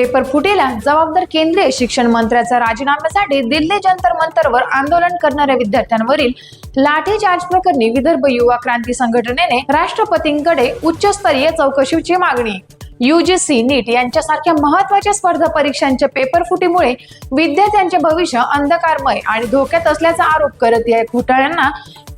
Paper फुटीला जबाबदार केंद्रीय शिक्षण मंत्र्याचा राजीनाम्यासाठी दिल्ली जंतर मंतरवर आंदोलन करणाऱ्या विद्यार्थ्यांवरील लाठीचार्ज प्रकरणी विदर्भ युवा क्रांती संघटनेने राष्ट्रपतींकडे उच्चस्तरीय चौकशीची मागणी. UGC, नीट यांच्यासारख्या महत्त्वाच्या स्पर्धा परीक्षांच्या पेपर फुटीमुळे विद्यार्थ्यांचे भविष्य अंधकारमय आणि धोक्यात असल्याचा आरोप करत या घोटाळ्यांना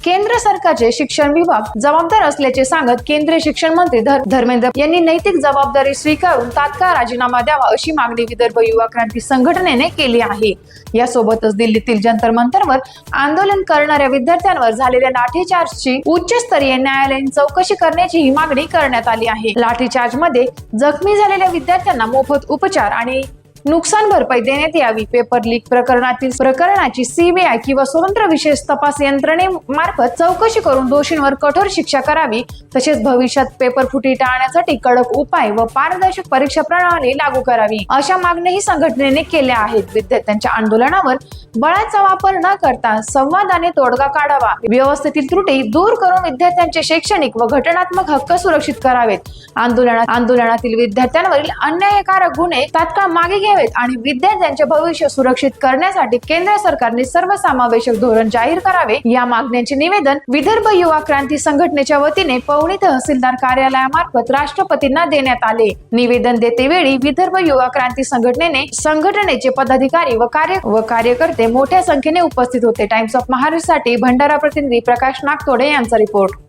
केंद्र सरकारचे शिक्षण विभाग जबाबदार असल्याचे सांगत केंद्रीय शिक्षण मंत्री धर्मेंद्र यांनी नैतिक जबाबदारी स्वीकारून तात्काळ राजीनामा द्यावा अशी मागणी विदर्भ युवा क्रांती संघटनेने केली आहे. यासोबतच दिल्लीतील जंतर मंतरवर आंदोलन करणाऱ्या विद्यार्थ्यांवर झालेल्या लाठीचार्जची उच्चस्तरीय न्यायालयीन चौकशी करण्याची ही मागणी करण्यात आली आहे. लाठीचार्ज मध्ये जखमी झालेल्या विद्यार्थ्यांना मोफत उपचार आणि नुकसान भरपाई देण्यात यावी. पेपर लीक प्रकरणाची CBI किंवा स्वतंत्र विशेष तपास यंत्रणेमार्फत चौकशी करून दोषींवर कठोर शिक्षा करावी. तसेच भविष्यात पेपर फुटी टाळण्यासाठी कडक उपाय व पारदर्शक परीक्षा प्रणाली लागू करावी अशा मागण्याही संघटनेने केल्या आहेत. विद्यार्थ्यांच्या आंदोलनावर बळाचा वापर न करता संवादाने तोडगा काढावा. व्यवस्थेतील त्रुटी दूर करून विद्यार्थ्यांचे शैक्षणिक व घटनात्मक हक्क सुरक्षित करावेत. आंदोलनातील विद्यार्थ्यांवरील अन्यायकारक गुन्हे तात्काळ मागे घ्यावेत आणि विद्यार्थ्यांचे भविष्य सुरक्षित करण्यासाठी केंद्र सरकारने सर्वसमावेशक धोरण जाहीर करावे. या मागण्यांचे निवेदन विदर्भ युवा क्रांती संघटनेच्या वतीने पवनी तहसीलदार कार्यालयामार्फत राष्ट्रपतींना देण्यात आले. निवेदन देतेवेळी विदर्भ युवा क्रांती संघटनेचे पदाधिकारी व कार्यकर्ते मोठ्या संख्येने उपस्थित होते. टाइम्स ऑफ महाराष्ट्रसाठी भंडारा प्रतिनिधी प्रकाश नागतोडे यांचा रिपोर्ट.